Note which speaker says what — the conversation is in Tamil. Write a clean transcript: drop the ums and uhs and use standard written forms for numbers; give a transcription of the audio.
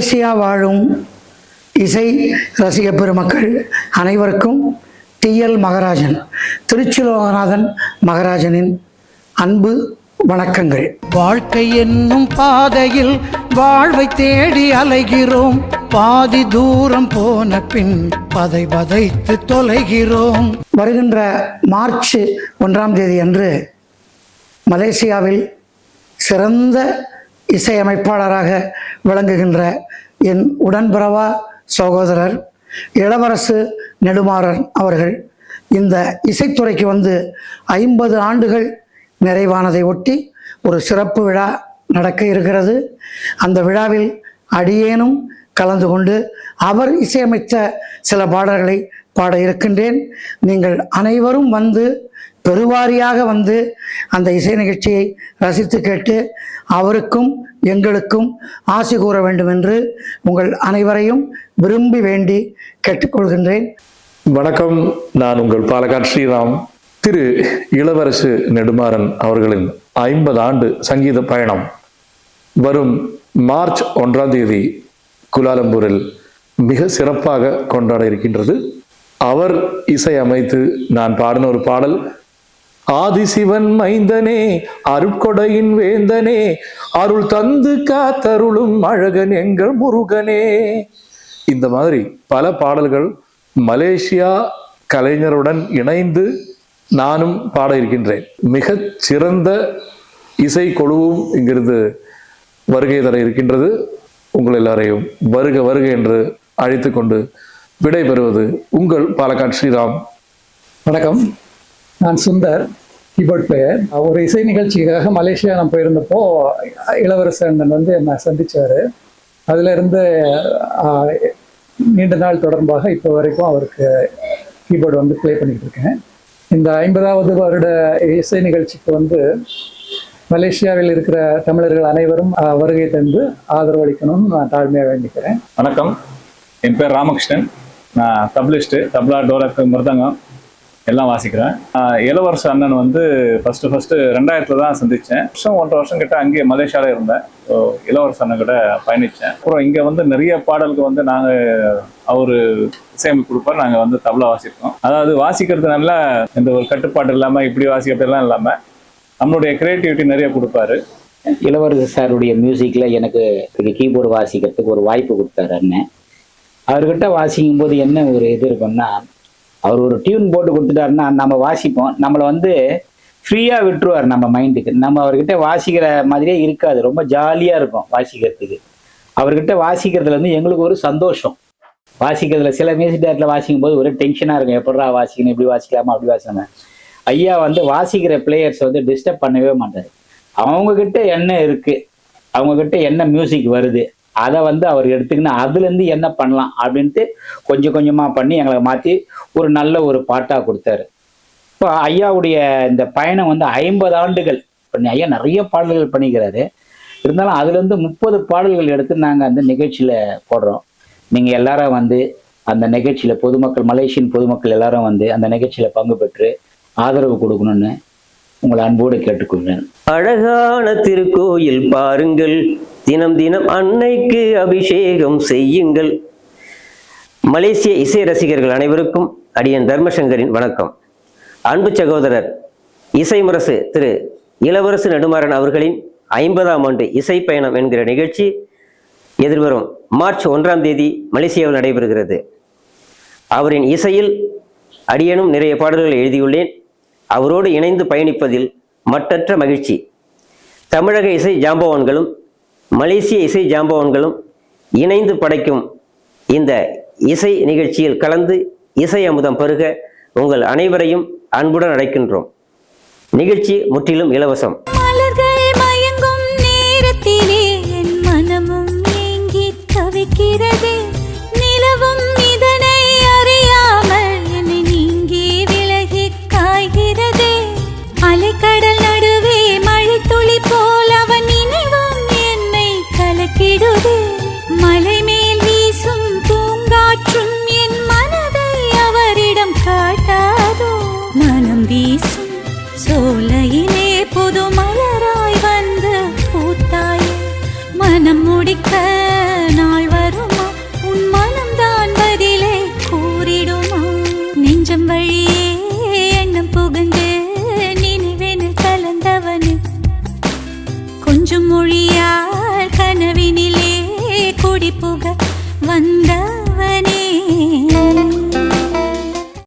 Speaker 1: மலேசியா வாழும் இசை ரசிக பெருமக்கள் அனைவருக்கும் டிஎல் மகராஜன், திருச்சிலோகநாதன் மகராஜனின் அன்பு வணக்கங்கள்.
Speaker 2: வாழ்க்கை என்னும் பாதையில் வாழ்வை தேடி அலைகிறோம். பாதி தூரம் போன பின் பதை பதைத்து தொலைகிறோம்.
Speaker 1: வருகின்ற மார்ச் 1ஆம் தேதி அன்று மலேசியாவில் சிறந்த இசையமைப்பாளராக விளங்குகின்ற என் உடன்பிறவா சகோதரர் இளவரசு நெடுமாறன் அவர்கள் இந்த இசைத்துறைக்கு வந்து 50 ஆண்டுகள் நிறைவானதை ஒட்டி ஒரு சிறப்பு விழா நடக்க இருக்கிறது. அந்த விழாவில் அடியேனும் கலந்து கொண்டு அவர் இசையமைத்த சில பாடல்களை பாட இருக்கின்றேன். நீங்கள் அனைவரும் வந்து பெருவாரியாக வந்து அந்த இசை நிகழ்ச்சியை ரசித்து கேட்டு அவருக்கும் எங்களுக்கும் ஆசி கூற வேண்டும் என்று உங்கள் அனைவரையும் விரும்பி வேண்டி கேட்டுக்கொள்கின்றேன்.
Speaker 3: வணக்கம், நான் உங்கள் பாலக்காடு ஸ்ரீராம். திரு இளவரசு நெடுமாறன் அவர்களின் 50 ஆண்டு சங்கீத பயணம் வரும் மார்ச் 1ஆம் தேதி குலாலம்பூரில் மிக சிறப்பாக கொண்டாட இருக்கின்றது. அவர் இசையமைத்து நான் பாடின ஒரு பாடல், ஆதிசிவன் மைந்தனே அருட்கொடையின் வேந்தனே அருள் தந்து காத்தருளும் அழகன் எங்கள் முருகனே. இந்த மாதிரி பல பாடல்கள் மலேசியா கலைஞருடன் இணைந்து நானும் பாட இருக்கின்றேன். மிக சிறந்த இசை குழுவும் இங்கிருந்து வருகை தர இருக்கின்றது. உங்கள் எல்லாரையும் வருக வருக என்று அழைத்து கொண்டு விடைபெறுவது உங்கள் பாலக்காடு ஸ்ரீராம்.
Speaker 4: வணக்கம், நான் சுந்தர், கீபோர்ட் பிளேயர். ஒரு இசை நிகழ்ச்சிக்காக மலேசியா நான் போயிருந்தப்போ இளவரசு அண்ணன் வந்து என்னை சந்திச்சார். அதிலிருந்து நீண்ட நாள் தொடர்பாக இப்போ வரைக்கும் அவருக்கு கீபோர்டு வந்து ப்ளே பண்ணிட்டு இருக்கேன். இந்த 50வது வருட இசை நிகழ்ச்சிக்கு வந்து மலேசியாவில் இருக்கிற தமிழர்கள் அனைவரும் வருகை தந்து ஆதரவளிக்கணும்னு நான் தாழ்மையாக வேண்டிக்கிறேன்.
Speaker 5: வணக்கம், என் பேர் ராமகிருஷ்ணன். நான் தப்லிஸ்ட்டு, தப்லா, டோலக்கு, மிருதங்கம் எல்லாம் வாசிக்கிறேன். இளவரசு அண்ணன் வந்து ஃபஸ்ட்டு 2000 தான் சந்தித்தேன். 1.5 வருஷம் கிட்ட அங்கேயே மலேசியாவில் இருந்தேன். ஸோ இளவரசு அண்ணன் கிட்ட பயணித்தேன். அப்புறம் இங்கே வந்து நிறைய பாடலுக்கு வந்து நாங்கள் அவர் இசையமைப்பு கொடுப்பார். நாங்கள் வந்து தப்லா வாசிப்போம். அதாவது வாசிக்கிறதுனால எந்த ஒரு கட்டுப்பாடு இல்லாமல் இப்படி வாசிக்கிறதுலாம் இல்லாமல் நம்மளுடைய கிரியேட்டிவிட்டி நிறைய கொடுப்பாரு.
Speaker 6: இளவரசு சாருடைய மியூசிக்கில் எனக்கு கீபோர்டு வாசிக்கிறதுக்கு ஒரு வாய்ப்பு கொடுத்தாரு அண்ணன். அவர்கிட்ட வாசிக்கும் போது என்ன ஒரு இது இருக்குன்னா, அவர் ஒரு டியூன் போட்டு கொடுத்துட்டாருன்னா நம்ம வாசிப்போம். நம்மளை வந்து ஃப்ரீயாக விட்டுருவார் நம்ம மைண்டுக்கு. நம்ம அவர்கிட்ட வாசிக்கிற மாதிரியே இருக்காது, ரொம்ப ஜாலியாக இருக்கும் வாசிக்கிறதுக்கு. அவர்கிட்ட வாசிக்கிறதுல வந்து எங்களுக்கு ஒரு சந்தோஷம். வாசிக்கிறதுல சில மியூசிக் டேரக்டரில் வாசிக்கும் போது ஒரு டென்ஷனாக இருக்கும், எப்படா வாசிக்கணும், இப்படி வாசிக்கலாமா அப்படி வாசிக்கலாமா. ஐயா வந்து வாசிக்கிற பிளேயர்ஸ் வந்து டிஸ்டர்ப் பண்ணவே மாட்டார். அவங்கக்கிட்ட என்ன இருக்குது, அவங்கக்கிட்ட என்ன மியூசிக் வருது, அதை வந்து அவர் எடுத்துக்கின்னு அதுலேருந்து என்ன பண்ணலாம் அப்படின்ட்டு கொஞ்சம் கொஞ்சமாக பண்ணி எங்களை மாற்றி ஒரு நல்ல ஒரு பாட்டாக கொடுத்தாரு. இப்போ ஐயாவுடைய இந்த பயணம் வந்து 50 ஆண்டுகள் பண்ணி ஐயா நிறைய பாடல்கள் பண்ணிக்கிறாரு. இருந்தாலும் அதுலேருந்து 30 பாடல்கள் எடுத்து நாங்கள் அந்த நிகழ்ச்சியில் போடுறோம். நீங்கள் எல்லாரும் வந்து அந்த நிகழ்ச்சியில் பொதுமக்கள், மலேசியன் பொதுமக்கள் எல்லாரும் வந்து அந்த நிகழ்ச்சியில் பங்கு பெற்று ஆதரவு கொடுக்கணும்னு உங்களை அன்போடு கேட்டுக்கொள்கிறேன்.
Speaker 7: அழகான திருக்கோயில் பாருங்கள், தினம் தினம் அன்னைக்கு அபிஷேகம் செய்யுங்கள். மலேசிய இசை ரசிகர்கள் அனைவருக்கும் அடியன் தர்மசங்கரின் வணக்கம். அன்பு சகோதரர் இசைமுரசு திரு இளவரசு நெடுமாறன் அவர்களின் 50ஆம் ஆண்டு இசை பயணம் என்கிற நிகழ்ச்சி எதிர்வரும் மார்ச் 1ஆம் தேதி மலேசியாவில் நடைபெறுகிறது. அவரின் இசையில் அடியனும் நிறைய பாடல்களை எழுதியுள்ளேன். அவரோடு இணைந்து பயணிப்பதில் மட்டற்ற மகிழ்ச்சி. தமிழக இசை ஜாம்பவான்களும் மலேசிய இசை ஜாம்பவான்களும் இணைந்து படைக்கும் இந்த இசை நிகழ்ச்சியில் கலந்து இசை அமுதம் பருக உங்கள் அனைவரையும் அன்புடன் அழைக்கின்றோம். நிகழ்ச்சி முற்றிலும் இலவசம்.
Speaker 8: சோலையிலே புதுமை மனதினிலே குடிபுக வந்த